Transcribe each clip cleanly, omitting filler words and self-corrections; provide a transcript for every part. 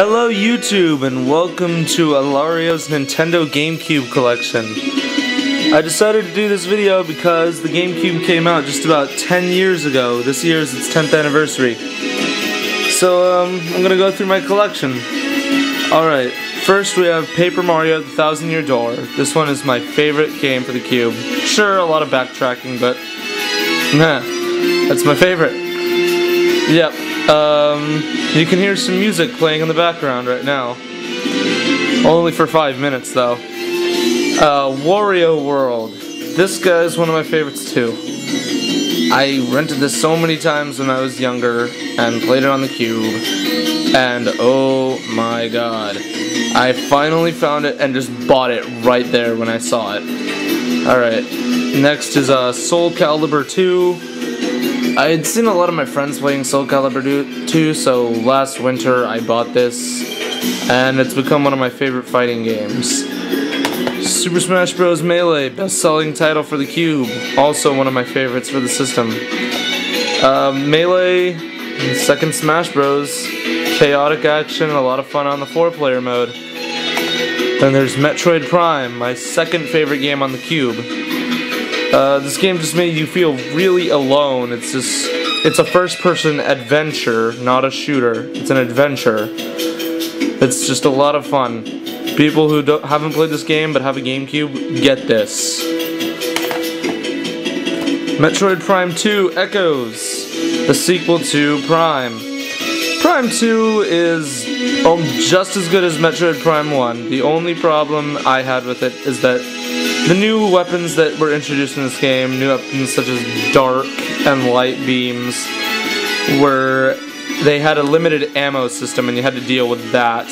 Hello YouTube and welcome to Alariooo's Nintendo Gamecube collection. I decided to do this video because the Gamecube came out just about 10 years ago. This year is its 10th anniversary. So I'm gonna go through my collection. Alright, first we have Paper Mario: The Thousand Year Door. This one is my favorite game for the Cube. Sure, a lot of backtracking, but nah, that's my favorite. Yep. You can hear some music playing in the background right now. Only for 5 minutes though. Wario World. This guy is one of my favorites too. I rented this so many times when I was younger and played it on the Cube. And oh my god. I finally found it and just bought it right there when I saw it. Alright. Next is Soul Calibur 2. I had seen a lot of my friends playing Soul Calibur 2, so last winter I bought this, and it's become one of my favorite fighting games. Super Smash Bros. Melee, best-selling title for the Cube, also one of my favorites for the system. Melee, second Smash Bros. Chaotic action, a lot of fun on the 4-player mode. Then there's Metroid Prime, my second favorite game on the Cube. This game just made you feel really alone. It's a first-person adventure, not a shooter. It's an adventure. It's just a lot of fun. People who haven't played this game but have a GameCube, get this. Metroid Prime 2 Echoes, the sequel to Prime. Prime 2 is just as good as Metroid Prime 1. The only problem I had with it is that the new weapons that were introduced in this game, new weapons such as dark and light beams, they had a limited ammo system and you had to deal with that.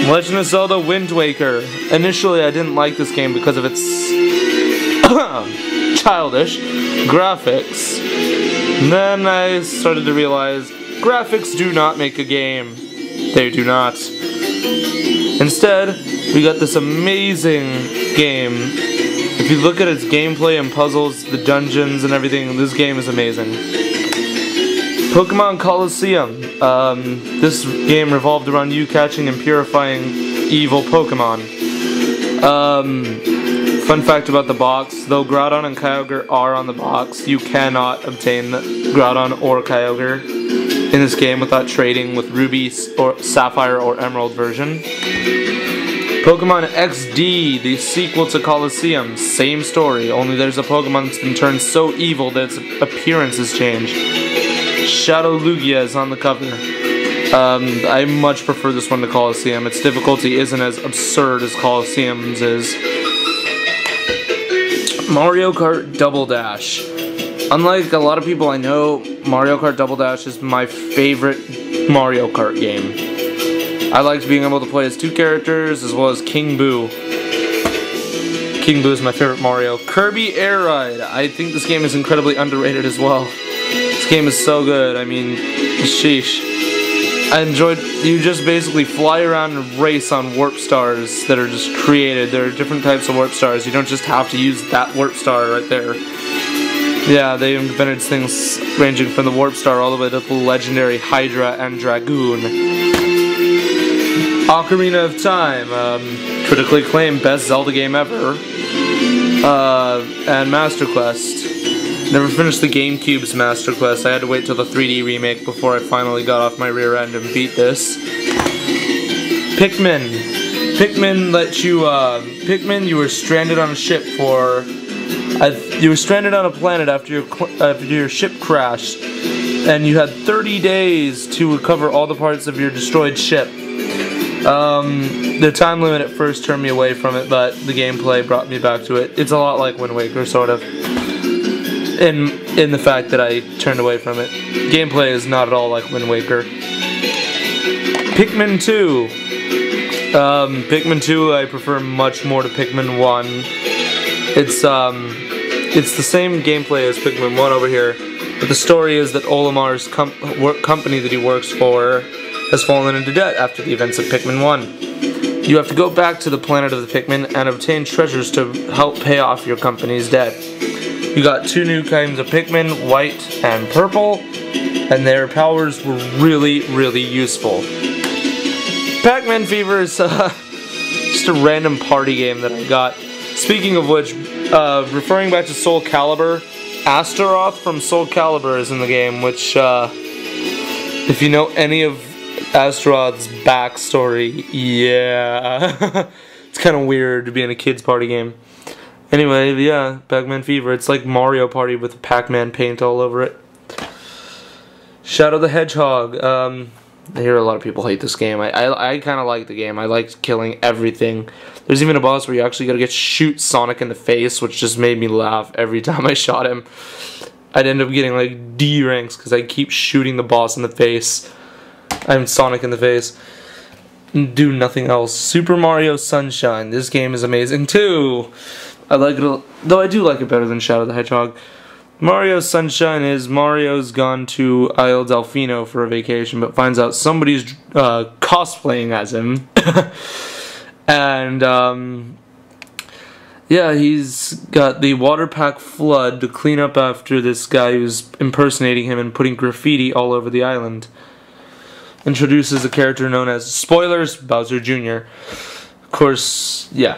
Legend of Zelda Wind Waker. Initially I didn't like this game because of its childish graphics. And then I started to realize graphics do not make a game. They do not. Instead, we got this amazing game. If you look at its gameplay and puzzles, the dungeons and everything, this game is amazing. Pokemon Colosseum. This game revolved around you catching and purifying evil Pokemon. Fun fact about the box, though Groudon and Kyogre are on the box, you cannot obtain Groudon or Kyogre in this game without trading with Ruby or Sapphire or Emerald version. Pokemon XD, the sequel to Colosseum, same story, only there's a Pokemon that's been turned so evil that its appearance has changed. Shadow Lugia is on the cover. I much prefer this one to Colosseum. Its difficulty isn't as absurd as Colosseum's is. Mario Kart Double Dash. Unlike a lot of people I know, Mario Kart Double Dash is my favorite Mario Kart game. I liked being able to play as two characters as well as King Boo. King Boo is my favorite Mario. Kirby Air Ride. I think this game is incredibly underrated as well. This game is so good. I mean, sheesh. I enjoyed, you just basically fly around and race on warp stars that are just created. There are different types of warp stars. You don't just have to use that warp star right there. Yeah, they invented things ranging from the warp star all the way to the legendary Hydra and Dragoon. Ocarina of Time, critically acclaimed best Zelda game ever, and Master Quest. Never finished the GameCube's Master Quest. I had to wait till the 3D remake before I finally got off my rear end and beat this. Pikmin. Pikmin, you were stranded on a ship for... you were stranded on a planet after your ship crashed, and you had 30 days to recover all the parts of your destroyed ship. The time limit at first turned me away from it, but the gameplay brought me back to it. It's a lot like Wind Waker, sort of, in the fact that I turned away from it. Gameplay is not at all like Wind Waker. Pikmin 2. Pikmin 2 I prefer much more to Pikmin 1. It's the same gameplay as Pikmin 1 over here, but the story is that Olimar's company that he works for has fallen into debt after the events of Pikmin 1. You have to go back to the planet of the Pikmin and obtain treasures to help pay off your company's debt. You got two new kinds of Pikmin, white and purple, and their powers were really, really useful. Pac-Man Fever is just a random party game that I got. Speaking of which, referring back to Soul Calibur, Astaroth from Soul Calibur is in the game, which, if you know any of Astaroth's backstory, yeah, it's kind of weird to be in a kid's party game. Anyway, yeah, Pac-Man Fever. It's like Mario Party with Pac-Man paint all over it. Shadow the Hedgehog. I hear a lot of people hate this game. I kind of like the game. I liked killing everything. There's even a boss where you actually gotta shoot Sonic in the face, which just made me laugh every time I shot him. I'd end up getting like D ranks because I keep shooting the boss in the face. I'm Sonic in the face. Do nothing else. Super Mario Sunshine. This game is amazing too. I like it, though I do like it better than Shadow the Hedgehog. Mario Sunshine is Mario's gone to Isle Delfino for a vacation, but finds out somebody's cosplaying as him. And, yeah, he's got the water pack flood to clean up after this guy who's impersonating him and putting graffiti all over the island. Introduces a character known as, spoilers, Bowser Jr. Of course, yeah.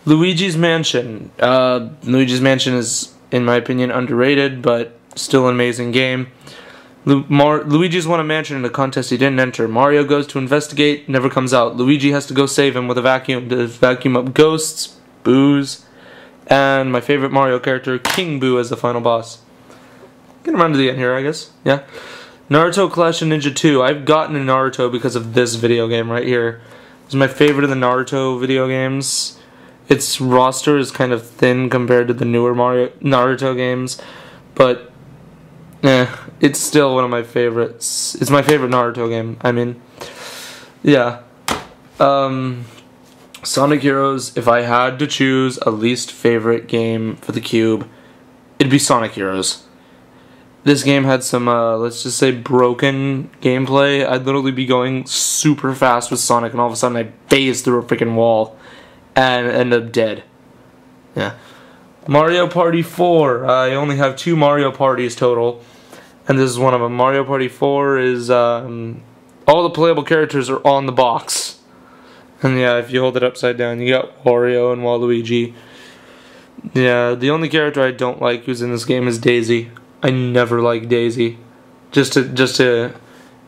Luigi's Mansion. Luigi's Mansion is, in my opinion, underrated, but still an amazing game. Luigi's won a mansion in a contest he didn't enter. Mario goes to investigate, never comes out. Luigi has to go save him with a vacuum to vacuum up ghosts, boos, and my favorite Mario character, King Boo, as the final boss. Getting around to the end here, I guess. Yeah. Naruto Clash of Ninja 2. I've gotten a Naruto because of this video game right here. It's my favorite of the Naruto video games. Its roster is kind of thin compared to the newer Naruto games, but it's still one of my favorites. It's my favorite Naruto game. I mean, yeah. Sonic Heroes, if I had to choose a least favorite game for the Cube, it'd be Sonic Heroes. This game had some, let's just say, broken gameplay. I'd literally be going super fast with Sonic, and all of a sudden I phase through a freaking wall and end up dead. Yeah. Mario Party 4. I only have 2 Mario Parties total, and this is one of them. Mario Party 4 is, all the playable characters are on the box. And yeah, if you hold it upside down, you got Wario and Waluigi. Yeah, the only character I don't like who's in this game is Daisy. I never like Daisy. Just to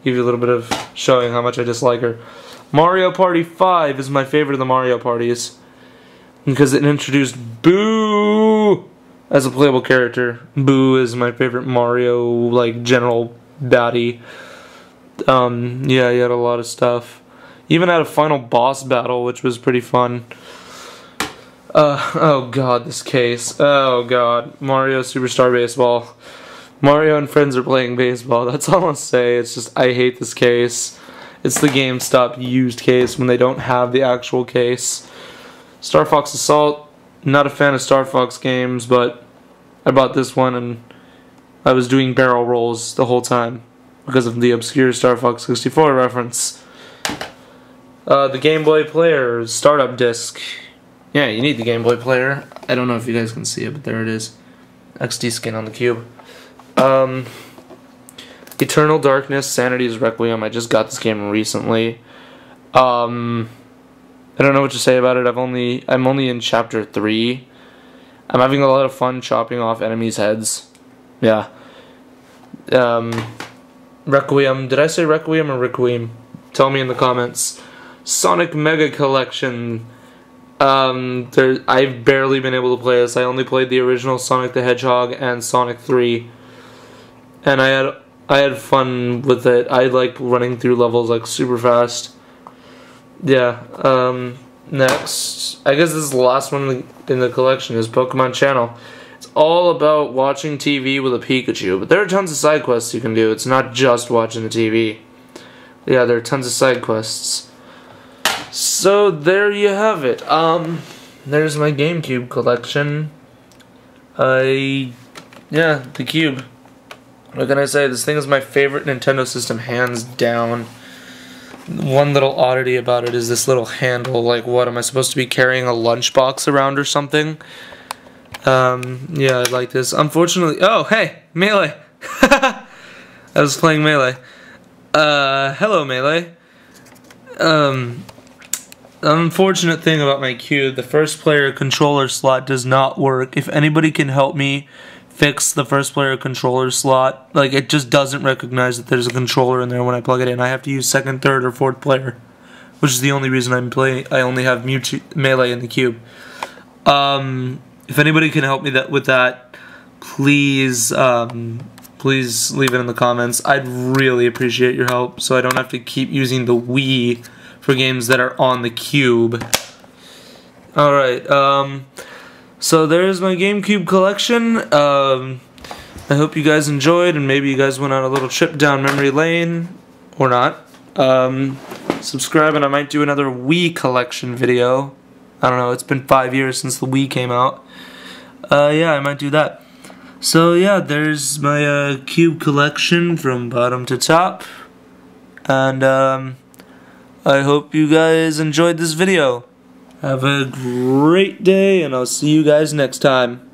give you a little bit of showing how much I dislike her. Mario Party 5 is my favorite of the Mario Parties because it introduced Boo as a playable character. Boo is my favorite Mario, like, general baddie. Yeah, he had a lot of stuff. Even had a final boss battle, which was pretty fun. Oh god, this case. Oh god. Mario Superstar Baseball. Mario and friends are playing baseball. That's all I'll say. It's just, I hate this case. It's the GameStop used case when they don't have the actual case. Star Fox Assault. Not a fan of Star Fox games, but I bought this one and I was doing barrel rolls the whole time because of the obscure Star Fox 64 reference. The Game Boy Player startup disc. Yeah, you need the Game Boy Player. I don't know if you guys can see it, but there it is. XD skin on the cube. Eternal Darkness, Sanity's Requiem. I just got this game recently. I don't know what to say about it. I'm only in chapter 3. I'm having a lot of fun chopping off enemies' heads. Yeah. Requiem. Did I say Requiem or Requiem? Tell me in the comments. Sonic Mega Collection. I've barely been able to play this. I only played the original Sonic the Hedgehog and Sonic 3. And I had fun with it. I like running through levels like super fast. Yeah. Next, I guess this is the last one in the collection, is Pokemon Channel. It's all about watching TV with a Pikachu, but there are tons of side quests you can do. It's not just watching the TV. Yeah, there are tons of side quests. So there you have it. There's my GameCube collection. Yeah, the Cube. What can I say? This thing is my favorite Nintendo system, hands down. One little oddity about it is this little handle. Like, what, am I supposed to be carrying a lunchbox around or something? Yeah, I like this. Unfortunately, oh, hey, Melee. I was playing Melee. Hello, Melee. The unfortunate thing about my cube, the first player controller slot does not work. If anybody can help me fix the first player controller slot, like it just doesn't recognize that there's a controller in there when I plug it in. I have to use second, third, or fourth player, which is the only reason I'm playing. I only have melee in the cube. If anybody can help me with that, please, please leave it in the comments. I'd really appreciate your help, so I don't have to keep using the Wii for games that are on the cube. Alright, so there's my GameCube collection. I hope you guys enjoyed, and maybe you guys went on a little trip down memory lane, or not. Subscribe, and I might do another Wii collection video. I don't know, it's been 5 years since the Wii came out. Yeah, I might do that. So yeah, there's my cube collection from bottom to top, and I hope you guys enjoyed this video. Have a great day, and I'll see you guys next time.